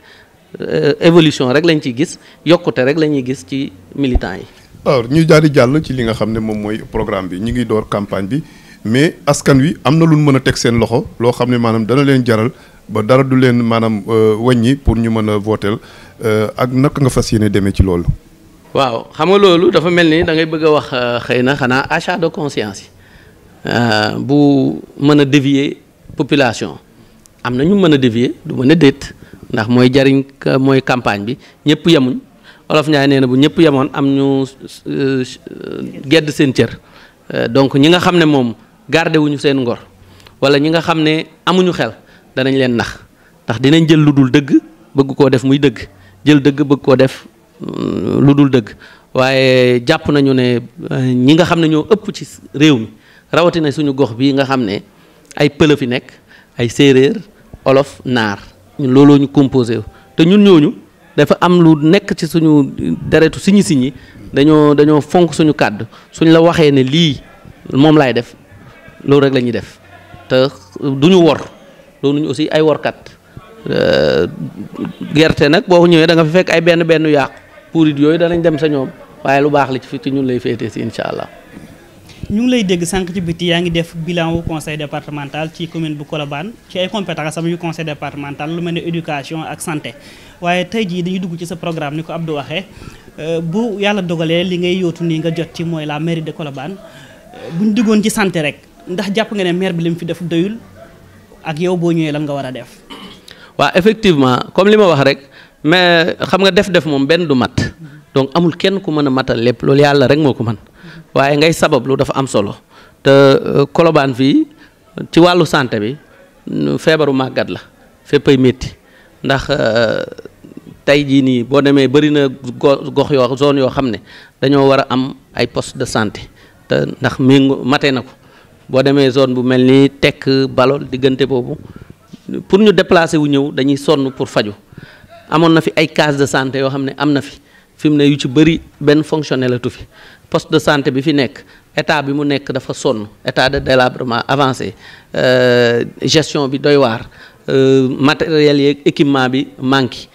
évolution rek lañ ciy gis yokkute rek la ñuy gis ci militants yi. alors ñu daal di jàll ci li nga xam ne moom mooy programme bi ñu ngi door campagne bi mais askan wi am na lu mën a teg seen loxo loo xam ne maanaam dana leen jaral ba dara du leen maanaam wàññi pour ñu mën a voter ak naka nga fas yéene demee ci loolu. waaw xam nga loolu dafa mel ni da ngay bëgg a wax xëy na xanaa achat de conscience yi bu mën a dévier population. am na ñu mën a dévier du mën a déet ndax mooy jariñ mooy campagne bi ñëpp yemuñ Olof Njaay nee na bu ñëpp yemoon am ñu gedd seen cër donc ñi nga xam ne moom gardé wuñu seen ngor wala ñi nga xam ne amuñu xel danañ leen nax ndax dinañ jël lu dul dëgg bëgg koo def muy dëgg jël dëgg bëgg koo def lu dul dëgg waaye jàpp nañu ne ñi nga xam ne ñoo ëpp ci réew mi rawatina suñu gox bii nga xam ne ay pël fi nekk ay séeréer olof naar ñun looloo ñu composé te ñun ñooñu dafa am lu nekk ci suñu deretu siñi dañoo fonk suñu kàddu suñ la waxee ne lii moom laay def loolu rek la ñuy def te duñu wor loolu ñu aussi ay workat gerte nag boo ñëwee da nga fi fekk ay benn yàqu puurit yooyu danañ dem sa ñoom waaye lu baax li ci fi ci ñun lay féetee si incha allah. ñu ngi lay dégg sànq ci biti yaa ngi def bilan wu conseil départemental ci commune bu Colobane ci ay compétences am yu conseil départemental lu mel ne éducation ak santé waaye tey jii dañuy dugg ci sa programme ni ko Abdou waxee bu yàlla dogalee li ngay yóotu nii nga jot ci mooy la mairie de Colobane buñ duggoon ci santé rek ndax jàpp nga ne maire bi li mu fi def doyul ak yow boo ñëwee lan nga war a def. waaw effectivement comme li ma wax rek mais xam nga def moom benn du mat donc amul kenn ku mën a matal lépp loolu yàlla rek moo ko mën waaye ngay sabablu dafa am solo te Colobane fii ci wàllu santé bi feebaru màggat la féppay métti ndax tey jii nii boo demee bëri na gox yoo zone yoo xam ne dañoo war a am ay poste de santé te ndax méngo matee na ko boo demee zone bu mel ni tekk Balol diggante boobu pour ñu déplacer wu ñëw dañuy sonn pour faju amoon na fi ay case de santé yoo xam ne am na fi mu ne yu ci bëri benn fonctionnaire la tu fi poste de santé bi fi nekk état bi mu nekk dafa sonn état de délabrement avancé gestion bi doy waar matériel yeeg équipement bi manqué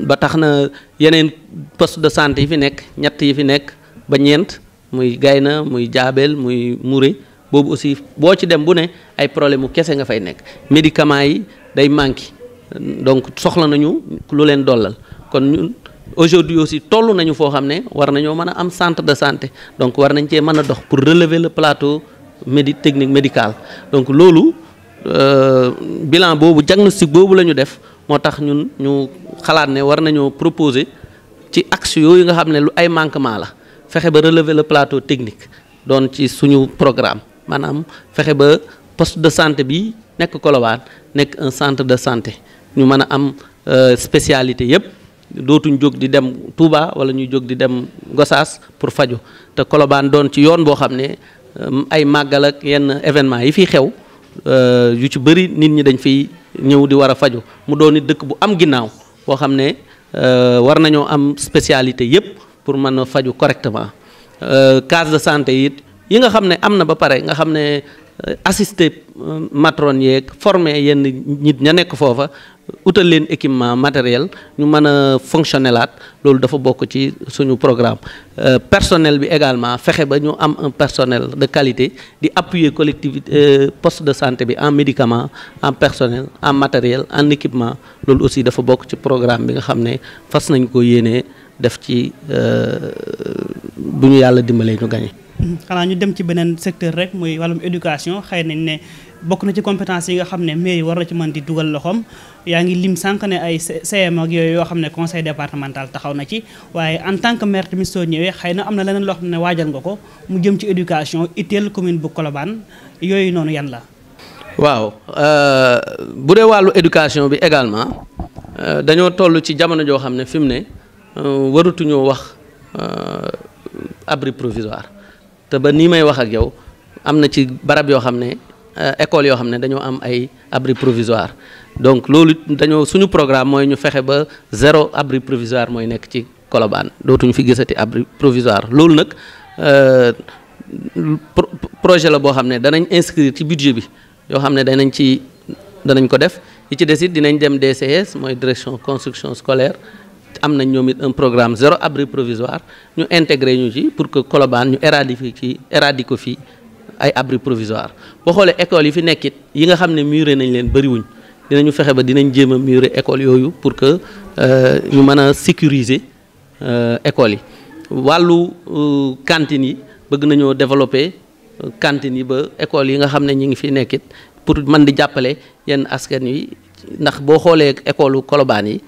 ba tax na yeneen poste de santé yi fi nekk ñett yi fi nekk ba ñeent muy Gayna muy Jaabel muy Mouré boobu aussi boo ci dem bu ne ay problème mu kese nga fay nekk médicaments yi day manqué donc soxla nañu lu leen dollal kon ñun aujourd'hui aussi toll nañu foo xam ne war nañoo mën a am centre de santé donc war nañ cee mën a dox pour relever le plateau technique médical donc loolu bilan boobu diagnostic boobu la ñu def moo tax ñun ñu xalaat ne war nañoo proposer ci axe yooyu nga xam ne lu ay manquement la fexe ba relever le plateau technique doon ci suñu programme maanaam fexe ba poste de santé bi nekk Colobane nekk un centre de santé ñu mën a am spécialité yépp dootuñ jóg di dem Touba wala ñuy jóg di dem Gossas pour faju te Colobane doon ci yoon boo xam ne ay màggal ak yenn événement yi fiy xew yu ci bëri nit ñi dañ fiy ñëw di war a faju mu doon it dëkk bu am ginnaaw boo xam ne war nañoo am spécialité yépp pour mën a faju correctement case de santé it yi nga xam ne am na ba pare nga xam ne assisté matron yeeg formé yenn nit ña nekk foofa utal leen équipement matériel ñu mën a fonctionner laat loolu dafa bokk ci suñu programme personnel bi également fexe ba ñu am un personnel de qualité di appuyer collectivité poste de santé bi en médicaments en personnel en matériel en équipement loolu aussi dafa bokk ci programme bi nga xam ne fas nañ ko yéenee def ci bu ñu yàlla dimbalee ñu gañe xanaa ñu dem ci beneen secteur rek muy wàllum éducation xëy nañ ne bokk na ci compétence yi nga xam ne mairie war na ci mën di dugal loxoom yaa ngi lim sànq ne ay CM ak yooyu yoo xam ne conseil départemental taxaw na ci waaye en tant que maire tamit soo ñëwee xëy na am na leneen loo xam ne waajal nga ko mu jëm ci éducation itteel commune bu Colobane yooyu noonu yan la. waaw bu dee wàllu éducation bi également dañoo toll ci jamono joo xam ne fi mu ne waratuñoo wax abri provisoire te ba nii may wax ak yow am na ci barab yoo xam ne école yoo xam ne dañoo am ay abri provisoire donc loolu dañoo suñu programme mooy ñu fexe ba 0 abri provisoire mooy nekk ci Colobane dootuñu fi gisati abri provisoire loolu nag projet la boo xam ne danañ inscrire ci budget bi yoo xam ne danañ ko def yi ci des it dinañ dem DCS mooy direction construction scolaire am nañ ñoom it un programme 0 abri provisoire ñu intégré ñu ci pour que Colobane ñu éradiquer ko fii ay abri provisoire boo xoolee école yi fi nekkit yi nga xam ne muré nañ leen bëriwuñ dinañu fexe ba dinañ jéem a muré école yooyu pour que ñu mën a sécuriser école yi wàllu cantine yi bëgg nañoo développer cantine yi ba école yi nga xam ne ñi ngi fi nekkit pour mën di jàppale yenn askan yi ndax boo xoolee école Colobane yi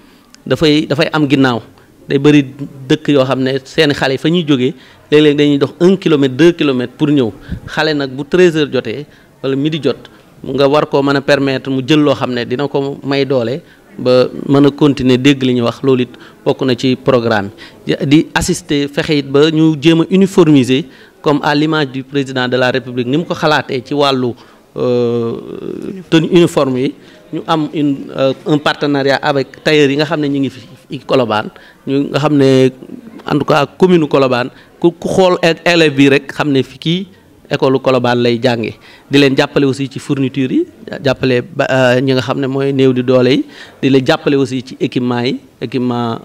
dafay am ginnaaw day bëri dëkk yoo xam ne seeni xale fa ñuy jógee léeg-léeg dañuy dox 1 kilomètre 2 kilomètres pour ñëw xale nag bu 13h jotee wala midi jot nga war koo mën a permettre mu jël loo xam ne dina ko may doole ba mën a continuer dégg li ñu wax loolu it bokk na ci programme di assister fexe it ba ñu jéem a uniformiser comme à l'image du président de la République ni mu ko xalaatee ci wàllu tenue uniforme yi ñu am un partenariat avec tailleurs yi nga xam ne ñu ngi fi Colobane ñu nga xam ne en tout cas commune Colobane ku xool élève bi rek xam ne fi kii école Colobane lay jànge di leen jàppale aussi ci fourniture yi jàppale ñi nga xam ne mooy néew di doole yi di leen jàppale aussi ci équipement yi équipement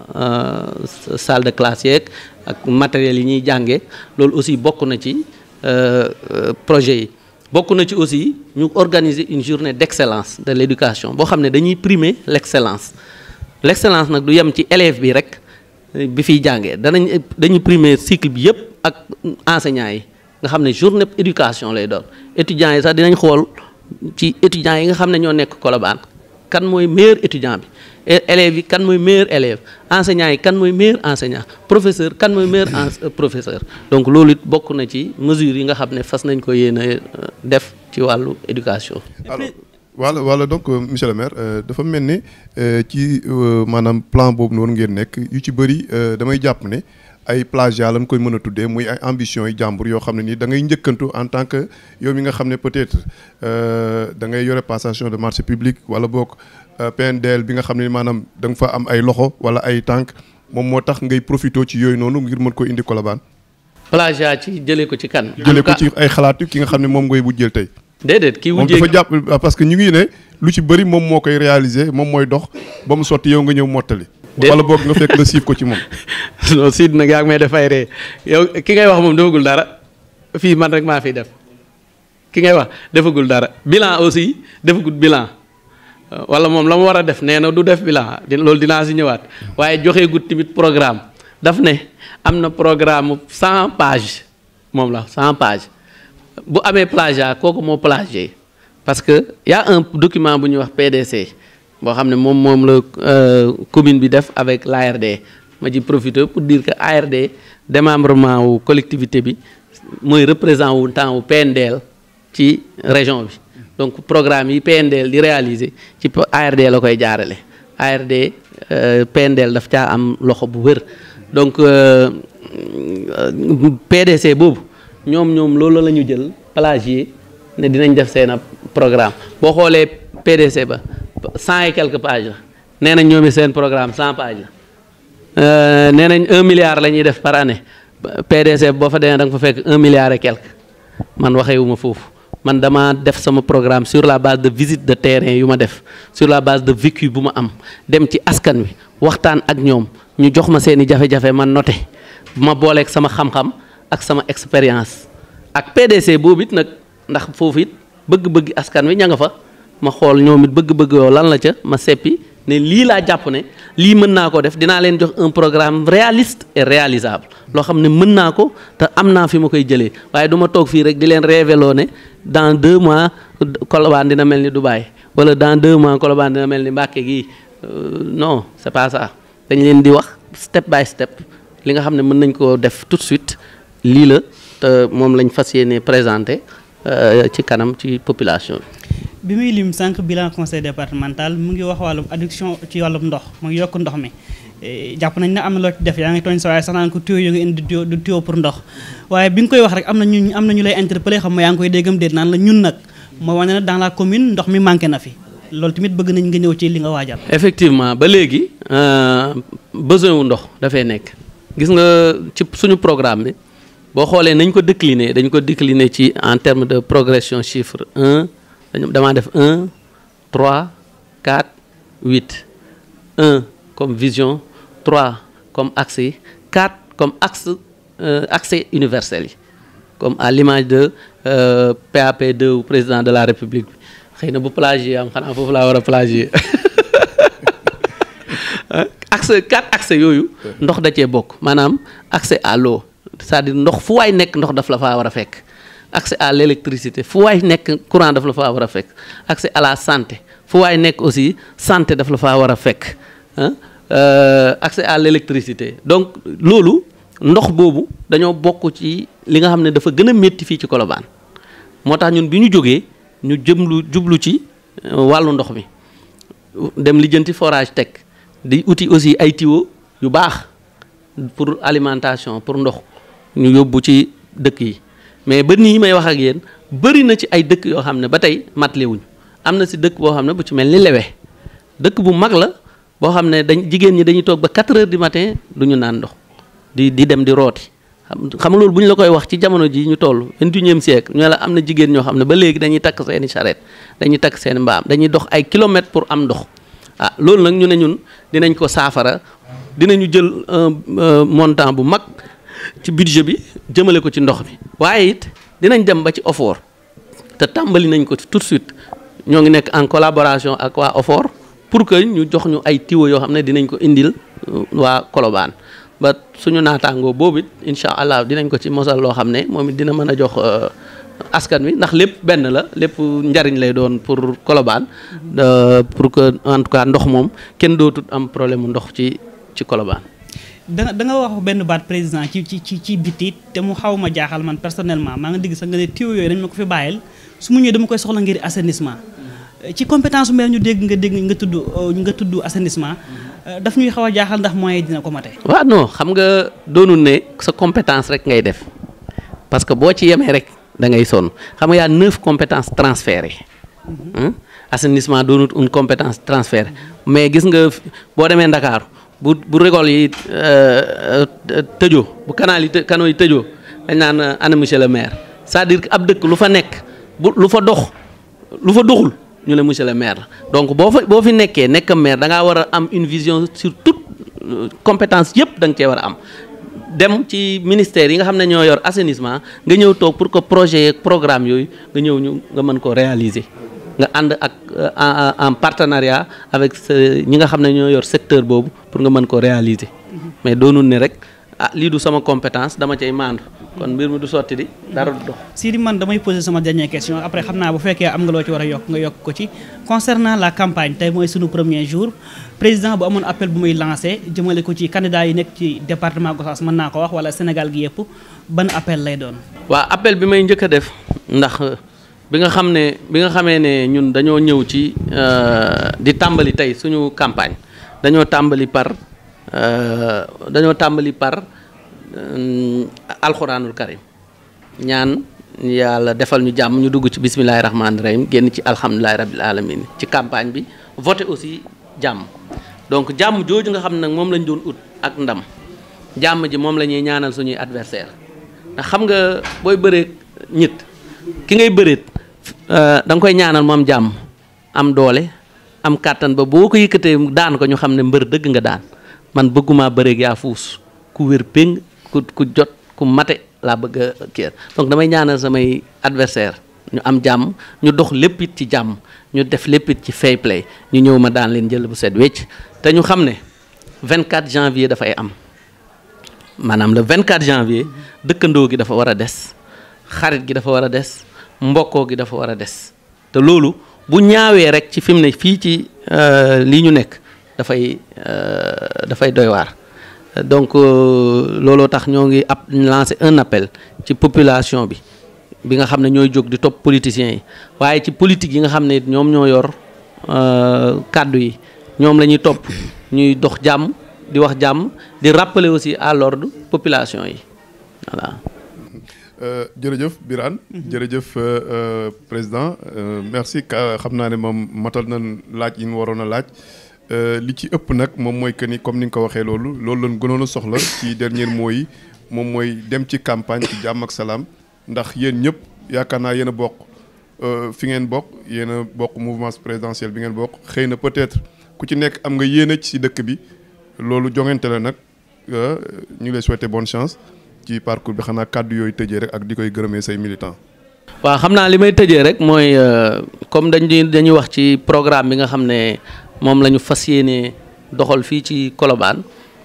salle de classe yeeg ak matériel yi ñuy jànge loolu aussi bokk na ci projet yi bokk na ci aussi ñu organiser une journée d'excellence de l'éducation boo xam ne dañuy primer l'excellence nag du yem ci élève bi rek bi fiy jàngee dañuy primer cycle bi yëpp ak enseignants yi nga xam ne journée éducation lay doon étudiants yi sax dinañ xool ci étudiants yi nga xam ne ñoo nekk Colobane kan mooy meilleur étudiant bi élèves yi kan mooy meilleur élève enseignants yi kan mooy meilleur enseignant professeur kan mooy meilleur professeur donc loolu it bokk na ci mesures yi nga xam ne fas nañ ko yéene def ci wàllu éducation. alors voilà donc monsieur le maire dafa mel ni ci maanaam plan boobu noonu ngeen nekk yu ci bëri damay jàpp ne ay plagiat lañ koy mën a tuddee muy ay ambition yi jàmbur yoo xam ne nii da ngay njëkkantu en tant que yow mi nga xam ne peut-être da ngay yore passation de marché public wala boog PNDL bi nga xam ne maanaam da nga fa am ay loxo wala ay tànk moom moo tax ngay profité ci yooyu noonu ngir mën ko indi Colobane. plagiat ci jëlee ko ci kan. jëlee ko ci ay xalaatu ki nga xam ne moom ngay wujjeel tey. déedéet kii wujjee moom dafa jàpp parce que ñu ngi ne lu ci bëri moom moo koy réaliser moom mooy dox ba mu sotti yow nga ñëw mottali. wala boog nga fekk nga siif ko ci moom. non siit nag yaa ngi may def ay ree yow ki ngay wax moom defagul dara fii man rek maa fiy def ki ngay wax defagul dara bilan aussi defagul bilan wala moom la mu war a def nee na du def bilan loolu dinaa si ñëwaat waaye joxe gut tamit programme daf ne am na programme 100 pages moom la 100 pages bu amee plagiat kooku moo plagié parce que y a un document bu ñuy wax PDC boo xam ne moom la commune bi def avec l'ARD ma ci profité pour dire que ARD démembrement wu collectivité bi mooy représentant wu temps wu PNDL ci région bi donc programme yi PNDL di réaliser ci ARD la koy jaarale ARD PNDL daf caa am loxo bu wër donc PDC boobu ñoom loolu la ñu jël plagier ne dinañ def seen programme boo xoolee PDC ba 100 et quelques pages la nee nañ ñoom seen programme 100 pages la nee nañ 1 milliard la ñuy def par année PDC boo fa demee da nga fa fekk 1 milliard et quelque man waxeewuma foofu man dama def sama programme sur la base de visite de terrain yu ma def sur la base de vécu bu ma am dem ci askan wi waxtaan ak ñoom ñu jox ma seeni jafe-jafe man noté ma booleeg sama xam-xam ak sama expérience ak PDC boobu it nag ndax foofu it bëgg-bëgg askan wi ña nga fa ma xool ñoom it bëgg-bëgg yow lan la ca ma seppi ne lii laa jàpp ne lii mën naa ko def dinaa leen jox un programme réaliste et réalisable loo xam ne mën naa ko te am naa fi ma koy jëlee waaye du ma toog fii rek di leen révélo ne dans 2 mois Colobane dina mel ni Dubaï wala dans 2 mois Colobane dina mel ni Mbàkke gii non c'est pas ça dañ leen di wax step by step li nga xam ne mën nañ koo def tout de suite lii la te moom lañ fas yéene présenté ci kanam ci population bi muy lim sànq bilan conseil départemental mu ngi wax wàllum adduction ci wàllum ndox mu ngi yokk ndox mi jàpp nañ ne am na loo ci def yaa ngi tooñ sa waaye sax naan ko tuyau yu nga indi du tuyau pour ndox waaye bi nga koy wax rek am na ñu lay interpellé xam ma yaa ngi koy déggam déet naan la ñun nag moo wane na dans la commune ndox mi manqué na fi loolu tamit bëgg nañ nga ñëw ci li nga waajal. effectivement ba léegi besoin wu ndox dafay nekk gis nga ci suñu programme bi boo xoolee nañ ko décliner dañ ko décliner ci en terme de progression chiffre 1 damaa def 1 3 4 8 1 comme vision 3 comme axe 4 comme accès universel yi comme à l'image de PAP2 ou président de la République bi xëy na bu plagier am xanaa foofu laa war a plagier accès 4 accès yooyu ndox da cee bokk maanaam accès à l'eau c'est-à-dire ndox fu waay nekk ndox daf la faa war a fekk accès à l'électricité fu waay nekk courant daf la faa war a fekk accès à la santé fu waay nekk aussi santé daf la faa war a fekk accès à l'électricité donc loolu ndox boobu dañoo bokk ci li nga xam ne dafa gën a métti fii ci Colobane moo tax ñun bi ñu jógee ñu jublu ci wàllu ndox mi dem lijjanti forage teg di uti aussi ay tuyaux yu baax pour alimentation pour ndox ñu yóbbu ci dëkk yi mais ba nii may wax ak yéen bëri na ci ay dëkk yoo xam ne ba tey matlewuñ am na si dëkk boo xam ne bu ci mel ni Lewe dëkk bu mag la boo xam ne jigéen ñi dañuy toog ba 4 heures du matin du ñu naan ndox di dem di rooti xam loolu bu ñu la koy wax ci jamono ji ñu toll 21e siècle ñu la am na jigéen ñoo xam ne ba léegi dañuy takk seeni charrette dañuy takk seeni mbaam dañuy dox ay kilomètres pour am ndox loolu nag ñu ne ñun dinañ ko saafara dinañu jël montant bu mag ci budget bi jëmale ko ci ndox bi waaye it dinañ dem ba ci OFOR te tàmbali nañ ko tout de suite ñoo ngi nekk en collaboration ak waa OFOR pour que ñu jox ñu ay tuyaux yoo xam ne dinañ ko indil waa Colobane ba suñu naataangoo boobu it incha allah dinañ ko ci mosal loo xam ne moom it dina mën a jox askan wi ndax lépp benn la lépp njariñ lay doon pour Colobane pour que en tout cas ndox moom kenn dootut am problème mu ndox ci Colobane. da nga wax benn baat président ci biti te mu xaw ma jaaxal man personnellement maa nga digg sax nga ne tuyaux yooyu dañ ma ko fi bàyyil su mu ñëwee dama koy soxla ngir assainissement ci compétence maire ñu dégg nga tudd assainissement daf ñuy xaw a jaaxal ndax moyen dina ko mate. waaw non xam nga doonul ne sa compétence rek ngay def parce que boo ci yemee rek da ngay sonn xam nga y a 9 compétences transférées assainissement doonut une compétence transférée mais gis nga boo demee Ndakaaru bu rigole yi tëjoo bu canaux yi tëjoo dañ naan ana monsieur le maire c'est-à-dire que ab dëkk lu fa nekk lu fa doxul ñu ne monsieur le maire la donc boo fi nekkee nekk maire da ngaa war a am une vision sur toute compétence yëpp da nga cee war a am dem ci ministère yi nga xam ne ñoo yor assainissement nga ñëw toog pour que projet yeeg programme yooyu nga mën ko réaliser nga ànd ak en partenariat avec ñi nga xam ne ñoo yor secteur boobu pour nga mën ko réaliser mais doonul ne rek lii du sama compétence dama cay maandu kon mbir mi du sotti di dara du dox. Sidi man damay poser sama dernière question après xam naa bu fekkee am nga loo ci war a yokk nga yokk ko ci concernant la campagne tey mooy sunu premier jour président bu amoon appel bu muy lancé jëmale ko ci candidat yi nekk ci département Gossas mën naa ko wax wala Sénégal gi yëpp ban appel lay doon. waaw appel bi may njëkk a def ndax bi nga xamee ne ñun dañoo ñëw ci di tàmbali tey suñu campagne dañoo tàmbali par alxuraanul karim ñaan yàlla defal ñu jàmm ñu dugg ci bismillahi rahmaani rahim génn ci alhamdulilahi rabbil alamin ci campagne bi voté aussi jàmm donc jàmm jooju nga xam ne nag moom lañ doon ut ak ndam jàmm ji moom la ñuy ñaanal suñuy adversaire ndax xam nga booy bëreet nit ki ngay bëreet da nga koy ñaanal moom jàmm am doole am kàttan ba boo ko yëkkatee daan ko ñu xam ne mbër dëgg nga daan man bëgguma bëreeg yaa fuus ku wér péng ku jot ku mate laa bëgg a kii donc damay ñaanal samay adversaire ñu am jàmm ñu dox lépp it ci jàmm ñu def lépp it ci fair play ñu ñëw ma daan leen jël bu set wecc te ñu xam ne 24 janvier dafay am maanaam le 24 janvier dëkkandoo gi dafa war a des xarit gi dafa war a des mbokkoo gi dafa war a des te loolu bu ñaawee rek ci fi mu ne fii ci lii ñu nekk dafay doy waar donc looloo tax ñoo ngi lancé un appel ci population bi nga xam ne ñooy jóg di topp politiciens yi waaye ci politique yi nga xam ne ñoom ñoo yor kàddu yi ñoom la ñuy topp ñuy dox jàmm di wax jàmm di rappeler aussi à l'ordre population yi voilà. jërëjëf Birane jërëjëf président merci xam naa ne moom matal na laaj yi ñu waroon a laaj li ci ëpp nag moom mooy que ni comme ni nga ko waxee loolu lañ gënoon a soxla ci dernier mot yi moom mooy dem ci campagne ci jàmm ak salaam ndax yéen ñëpp yaakaar naa yéen a bokk fi ngeen bokk yéen a bokk mouvement présidentiel bi ngeen bokk xëy na peut-être ku ci nekk am nga yéene ci dëkk bi loolu joŋante la nag ñu ngi lay souhaiter bonne chance ci parcours bi xanaa kàddu yooyu tëjee rek ak di koy gërëmee say militants. waaw xam naa li may tëjee rek mooy comme dañuy wax ci programme bi nga xam ne moom la ñu fas yéene doxal fii ci Colobane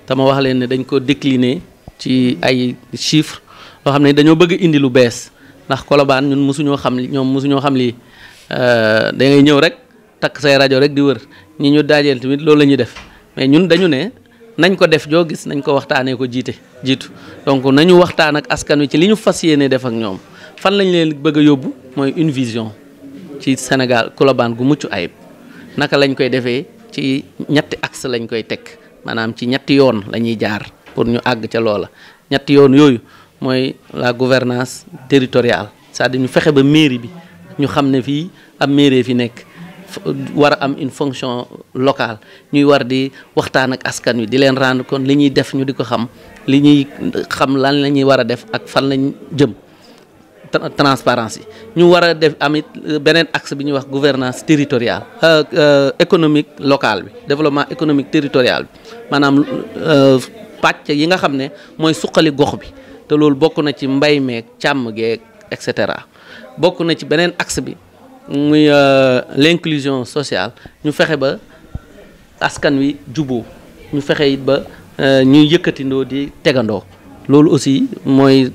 te ma wax leen ne dañ ko décliner ci ay chiffres loo xam ne dañoo bëgg indi lu bees ndax Colobane ñun mosuñoo xam ñoom mosuñoo xam lii da ngay ñëw rek takk say rajo rek di wër ñi ñu daajeel tamit loolu la ñuy def mais ñun dañu ne nañ ko def joo gis nañ ko waxtaanee ko jiitu donc nañu waxtaan ak askan wi ci li ñu fas yéene def ak ñoom fan lañ leen bëgg a yóbbu mooy une vision ci Sénégal Colobane gu mucc ayib naka lañ koy defee ci ñetti axe lañ koy teg maanaam ci ñetti yoon la ñuy jaar pour ñu àgg ca loola ñetti yoon yooyu mooy la gouvernance territoriale c'est-à-dire ñu fexe ba mairie bi ñu xam ne fii ab mairie fi nekk war a am une fonction locale ñuy war di waxtaan ak askan wi di leen rendre compte li ñuy def ñu di ko xam li ñuy xam lan la ñuy war a def ak fan lañ jëm transparence yi ñu war a def amit beneen axe bi ñuy wax gouvernance territoriale économique locale bi développement économique territorial bi maanaam pàcc yi nga xam ne mooy suqali gox bi te loolu bokk na ci mbay meeg càmm geeg et cetera bokk na ci beneen axe bi muy l'inclusion sociale ñu fexe ba askan wi juboo ñu fexe it ba ñuy yëkkatindoo di tegandoo loolu aussi mooy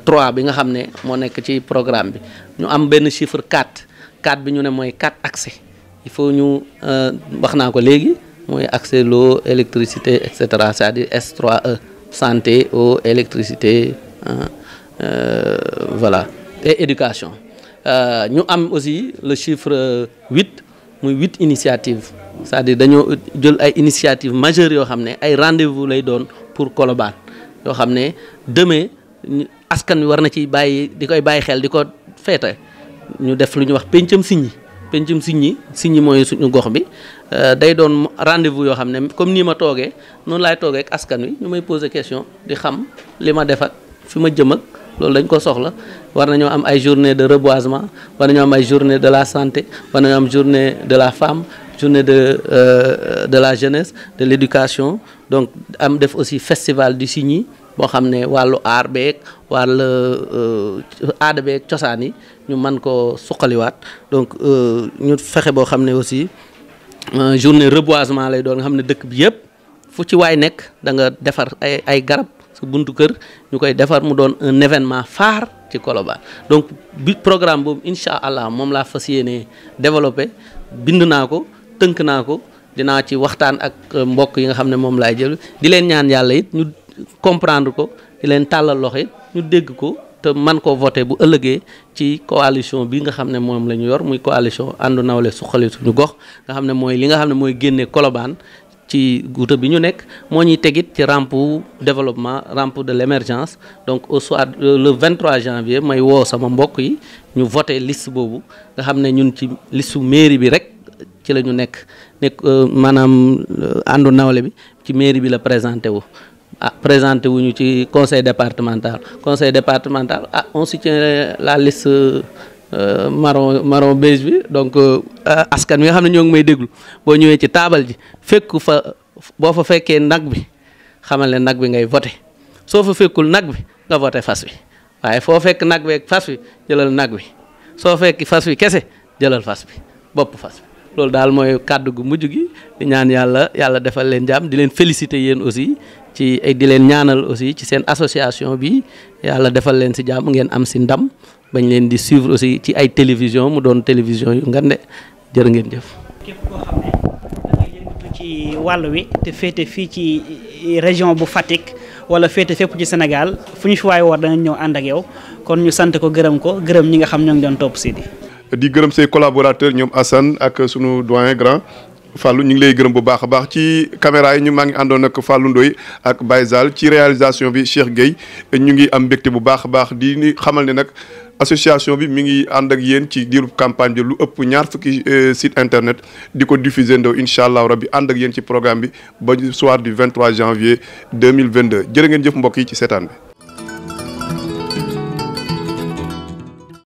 3 bi nga xam ne moo nekk ci programme bi ñu am benn chiffre 4 bi ñu ne mooy 4 accès il faut ñu wax naa ko léegi mooy accès l'eau électricité et cetera c'est-à-dire S3E santé eau électricité voilà et éducation ñu am aussi le chiffre 8 muy 8 initiatives c'est-à-dire dañoo jël ay initiatives majeures yoo xam ne ay rendez-vous lay doon pour Colobane yoo xam ne demain askan wi war na ci bàyyi di koy bàyyi xel di ko feete ñu def lu ñuy wax pencum Signy mooy suñu gox bi day doon rendez-vous yoo xam ne comme nii ma toogee noonu laay toogee ak askan wi ñu may poser question di xam li ma def ak fi ma jëm ak loolu dañ ko soxla war nañoo am ay journée de reboisement war nañoo am ay journée de la santé war nañoo am journée de la femme journée de la jeunesse de l'éducation donc am def aussi festival du Signy boo xam ne wàllu aar beeg wàllu aada beeg cosaan yi ñu mën ko suqaliwaat donc ñu fexe boo xam ne aussi journée reboisement lay doon nga xam ne dëkk bi yëpp fu ci waay nekk da nga defar ay garab su buntu kër ñu koy defar mu doon un événement phare ci Colobane donc bi programme boobu incha allah moom laa fas yéene développé bind naa ko tënk naa ko dinaa ci waxtaan ak mbokk yi nga xam ne moom laay jël di leen ñaan yàlla it ñu comprendre ko di leen tàllal loxo it ñu dégg ko te man ko voté bu ëllëgee ci coalition bi nga xam ne moom la ñu yor muy coalition àndu nawle suqali suñu gox nga xam ne mooy li nga xam ne mooy génne Colobane ci guuta bi ñu nekk moo ñuy tegit ci rampe développement rampe de l'émergence donc au soir le 23 janvier may woo sama mbokk yi ñu voté liste boobu nga xam ne ñun ci liste mairie bi rek ci la ñu nekk maanaam àndu nawle bi ci mairie bi la présenté wu présenté wuñu ci conseil départemental on soutient la liste marron beige bi donc askan wi nga xam ne ñoo ngi may déglu boo ñëwee ci taabal ji fekku fa boo fa fekkee nag bi xamal ne nag bi ngay voté soo fa fekkul nag bi nga voté fas wi waaye foo fekk nag bi ak fas wi jëlal nag wi soo fekk fas wi kese jëlal fas bi bopp fas bi loolu daal mooy kàddu gu mujj gi di ñaan yàlla defal leen jàmm di leen féliciter yéen aussi ci di leen ñaanal aussi ci seen association bi yàlla defal leen si jàmm ngeen am si ndam bañ leen di suivre aussi ci ay télévision mu doon télévision yu ngande jërë ngeen jëf. képp koo xam ne dangay yëngatu ci wàll wi te féete fii ci région bu Fatick wala féete fépp ci Sénégal fu ñu fi waay war danañ ñëw ànd ak yow kon ñu sant ko gërëm ñi nga xam ñoo ngi doon topp Sidi. di gërëm say collaborateurs ñoom Assane ak sunu doyen grand Fallou ñu ngi lay gërëm bu baax a baax ci caméra yi maa ngi àndoon ak Fallou Ndoye ak Baye Zal ci réalisation bi Cheikh Gueye ñu ngi am mbégte bu baax a baax di xamal ne nag association bi mi ngi ànd ak yéen ci diirub campagne bi lu ëpp 20 fukki site internet di ko diffuser ndaw incha allah rabbi ànd ak yéen ci programme bi ba soir du 23 janvier 2022 jërë ngeen jëf mbokk yi ci seetaan bi.